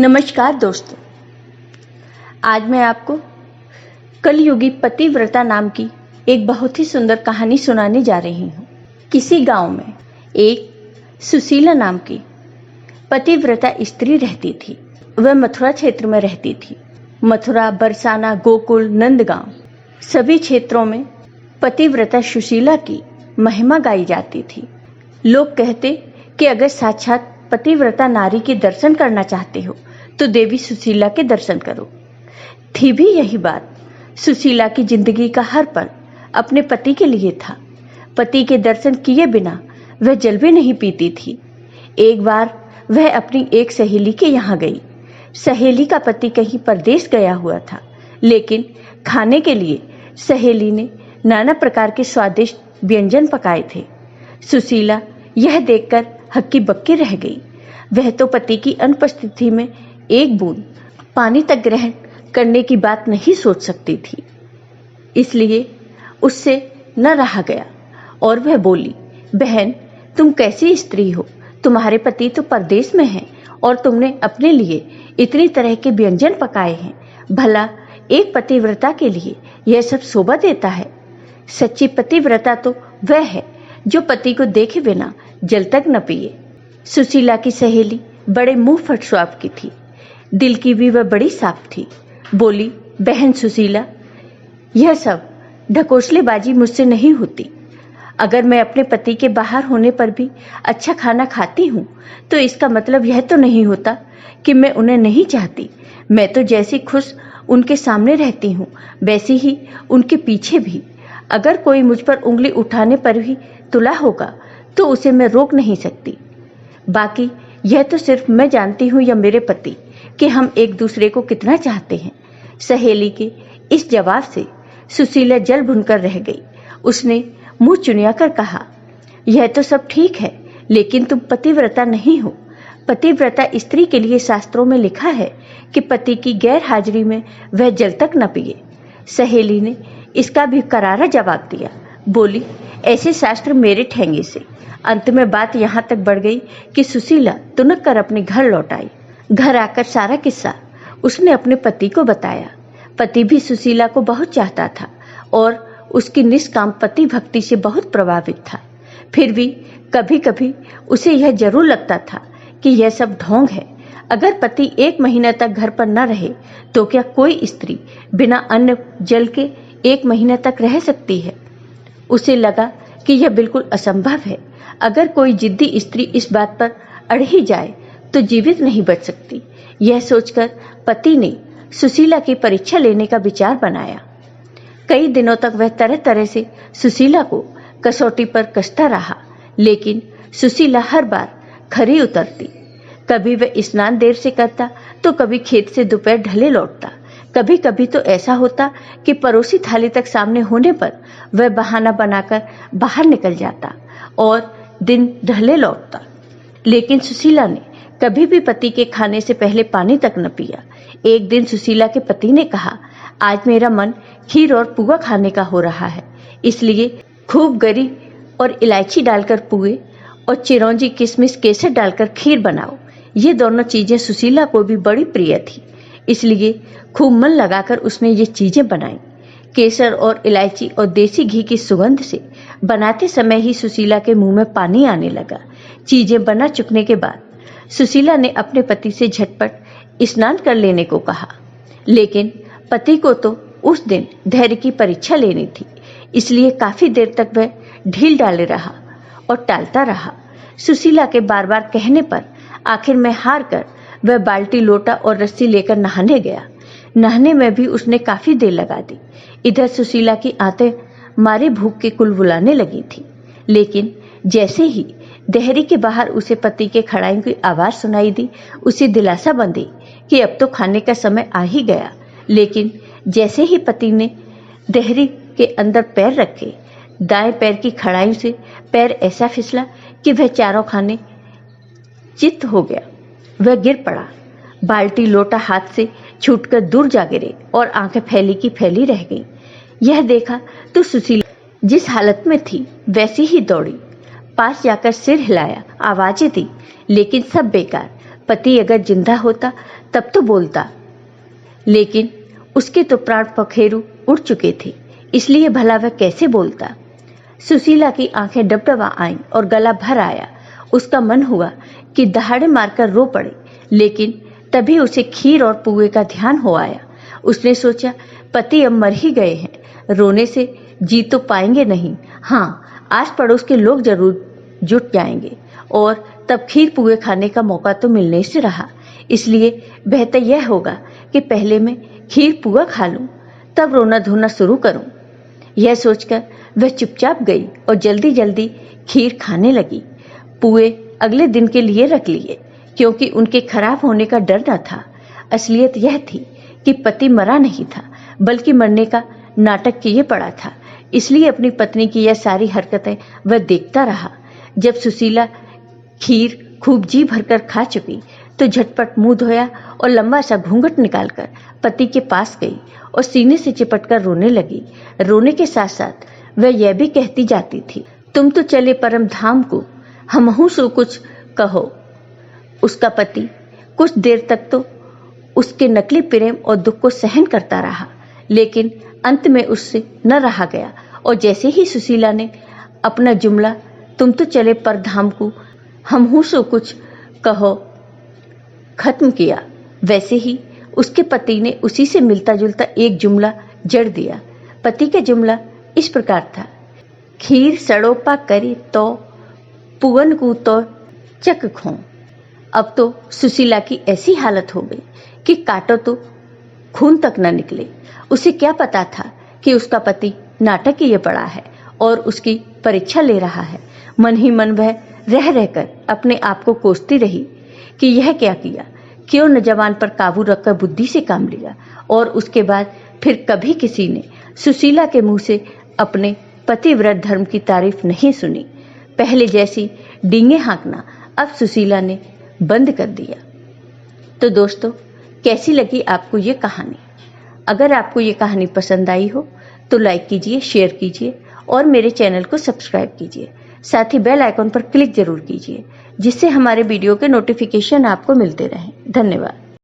नमस्कार दोस्तों, आज मैं आपको कलयुगी पतिव्रता नाम की एक बहुत ही सुंदर कहानी सुनाने जा रही हूँ। किसी गांव में एक सुशीला नाम की पतिव्रता स्त्री रहती थी। वह मथुरा क्षेत्र में रहती थी। मथुरा, बरसाना, गोकुल, नंदगांव सभी क्षेत्रों में पतिव्रता सुशीला की महिमा गाई जाती थी। लोग कहते कि अगर साक्षात पतिव्रता नारी के दर्शन करना चाहते हो तो देवी सुशीला के दर्शन करो। थी भी यही बात। सुशीला की जिंदगी का हर पल अपने पति के लिए था। पति के दर्शन किए बिना वह जल भी नहीं पीती थी। एक बार वह अपनी एक सहेली के यहाँ गई। सहेली का पति कहीं परदेश गया हुआ था, लेकिन खाने के लिए सहेली ने नाना प्रकार के स्वादिष्ट व्यंजन पकाए थे। सुशीला यह देखकर हक्की बक्की रह गई। वह तो पति की अनुपस्थिति में एक बूंद पानी तक ग्रहण करने की बात नहीं सोच सकती थी, इसलिए उससे न रहा गया और वह बोली, बहन, तुम कैसी स्त्री हो? तुम्हारे पति तो परदेश में हैं और तुमने अपने लिए इतनी तरह के व्यंजन पकाए हैं। भला एक पतिव्रता के लिए यह सब शोभा देता है? सच्ची पतिव्रता तो वह है जो पति को देखे बिना जल तक न पिए। सुशीला की सहेली बड़े मुंह फट स्वभाव की थी। दिल की भी वह बड़ी साफ थी। बोली, बहन सुशीला, यह सब ढकोसलेबाजी मुझसे नहीं होती। अगर मैं अपने पति के बाहर होने पर भी अच्छा खाना खाती हूँ तो इसका मतलब यह तो नहीं होता कि मैं उन्हें नहीं चाहती। मैं तो जैसी खुश उनके सामने रहती हूँ वैसी ही उनके पीछे भी। अगर कोई मुझ पर उंगली उठाने पर भी तुला होगा तो उसे मैं रोक नहीं सकती। बाकी यह तो सिर्फ मैं जानती हूँ या मेरे पति कि हम एक दूसरे को कितना चाहते हैं। सहेली के इस जवाब से सुशीला जल भुनकर रह गई। उसने मुंह चुनिया कर कहा, यह तो सब ठीक है, लेकिन तुम पतिव्रता नहीं हो। पतिव्रता स्त्री के लिए शास्त्रों में लिखा है कि पति की गैर हाजिरी में वह जल तक न पिए। सहेली ने इसका भी करारा जवाब दिया। बोली, ऐसे शास्त्र मेरे ठेंगे से। अंत में बात यहाँ तक बढ़ गई कि सुशीला तुनक कर अपने घर लौट आई। घर आकर सारा किस्सा उसने अपने पति को बताया। पति भी सुशीला को बहुत चाहता था और उसकी निष्काम पति भक्ति से बहुत प्रभावित था। फिर भी कभी कभी उसे यह जरूर लगता था कि यह सब ढोंग है। अगर पति 1 महीना तक घर पर न रहे तो क्या कोई स्त्री बिना अन्न जल के 1 महीना तक रह सकती है? उसे लगा कि यह बिल्कुल असंभव है। अगर कोई जिद्दी स्त्री इस बात पर अड़ ही जाए तो जीवित नहीं बच सकती। यह सोचकर पति ने सुशीला की परीक्षा लेने का विचार बनाया। कई दिनों तक वह तरह तरह से सुशीला को कसौटी पर कसता रहा, लेकिन सुशीला हर बार खरी उतरती। कभी वह स्नान देर से करता तो कभी खेत से दोपहर ढले लौटता। कभी कभी तो ऐसा होता कि परोसी थाली तक सामने होने पर वह बहाना बनाकर बाहर निकल जाता और दिन ढले लौटता। लेकिन सुशीला ने कभी भी पति के खाने से पहले पानी तक न पिया। एक दिन सुशीला के पति ने कहा, आज मेरा मन खीर और पुआ खाने का हो रहा है, इसलिए खूब गरी और इलायची डालकर पुए और चिरौंजी, किशमिश, केसर डालकर खीर बनाओ। ये दोनों चीजें सुशीला को भी बड़ी प्रिय थी, इसलिए खूब मन लगाकर उसने ये चीजें बनाई। केसर और इलायची और देसी घी की सुगंध से बनाते समय ही सुशीला के मुंह में पानी आने लगा। चीजें बना चुकने के बाद सुशीला ने अपने पति से झटपट स्नान कर लेने को कहा, लेकिन पति को तो उस दिन धैर्य की परीक्षा लेनी थी, इसलिए काफी देर तक वह ढील डाले रहा और टालता रहा। सुशीला के बार बार कहने पर आखिर में हार कर वह बाल्टी, लोटा और रस्सी लेकर नहाने गया। नहाने में भी उसने काफी देर लगा दी। इधर सुशीला की आंतें मारे भूख के कुलबुलाने लगी थी, लेकिन जैसे ही देहरी के बाहर उसे पति के खड़ाई की आवाज सुनाई दी, उसे दिलासा बंधी कि अब तो खाने का समय आ ही गया। लेकिन जैसे ही पति ने देहरी के अंदर पैर रखे, दाएं पैर की खड़ाई से पैर ऐसा फिसला कि वह चारों खाने चित्त हो गया। वह गिर पड़ा। बाल्टी, लोटा हाथ से छूटकर दूर जा गिरे और आंखें फैली की फैली रह गईं। यह देखा तो सुशीला जिस हालत में थी वैसी ही दौड़ी। पास जाकर सिर हिलाया, आवाजें दी, लेकिन सब बेकार। पति अगर जिंदा होता तब तो बोलता, लेकिन उसके तो प्राण पखेरु उड़ चुके थे, इसलिए भला वह कैसे बोलता। सुशीला की आंखें डबडबा आईं और गला भर आया। उसका मन हुआ कि दहाड़े मारकर रो पड़े, लेकिन तभी उसे खीर और पुए का ध्यान हो आया। उसने सोचा, पति अब मर ही गए हैं, रोने से जी तो पाएंगे नहीं। हाँ, आस पड़ोस के लोग जरूर जुट जाएंगे और तब खीर पुए खाने का मौका तो मिलने से रहा। इसलिए बेहतर यह होगा कि पहले मैं खीर पुआ खा लूं, तब रोना धोना शुरू करूं। यह सोचकर वह चुपचाप गई और जल्दी जल्दी खीर खाने लगी। पुए अगले दिन के लिए रख लिए, क्योंकि उनके खराब होने का डर न था। असलियत यह थी कि पति मरा नहीं था, बल्कि मरने का नाटक किए पड़ा था। इसलिए अपनी पत्नी की यह सारी हरकतें वह देखता रहा। जब सुशीला खीर खूब जी भरकर खा चुकी तो झटपट मुंह धोया और लंबा सा घूंघट निकालकर पति के पास गई और सीने से चिपटकर रोने लगी। रोने के साथ साथ वह यह भी कहती जाती थी, तुम तो चले परम धाम को, हमहू सो कुछ कहो। उसका पति कुछ देर तक तो उसके नकली प्रेम और दुख को सहन करता रहा, लेकिन अंत में उससे न रहा गया और जैसे ही सुशीला ने अपना जुमला तुम तो चले पर धाम को, हमहू सो कुछ कहो खत्म किया, वैसे ही उसके पति ने उसी से मिलता जुलता एक जुमला जड़ दिया। पति का जुमला इस प्रकार था, खीर सड़ोपा करी तो पुअन को तो चक खो। अब तो सुशीला की ऐसी हालत हो गई कि काटो तो खून तक न निकले। उसे क्या पता था कि उसका पति नाटक किए पड़ा है और उसकी परीक्षा ले रहा है। मन ही मन वह रह रहकर अपने आप को कोसती रही कि यह क्या किया, क्यों न जवान पर काबू रखकर बुद्धि से काम लिया। और उसके बाद फिर कभी किसी ने सुशीला के मुंह से अपने पतिव्रत धर्म की तारीफ नहीं सुनी। पहले जैसी डींगे हाँकना अब सुशीला ने बंद कर दिया। तो दोस्तों, कैसी लगी आपको ये कहानी? अगर आपको ये कहानी पसंद आई हो तो लाइक कीजिए, शेयर कीजिए और मेरे चैनल को सब्सक्राइब कीजिए। साथ ही बेल आइकॉन पर क्लिक जरूर कीजिए, जिससे हमारे वीडियो के नोटिफिकेशन आपको मिलते रहें। धन्यवाद।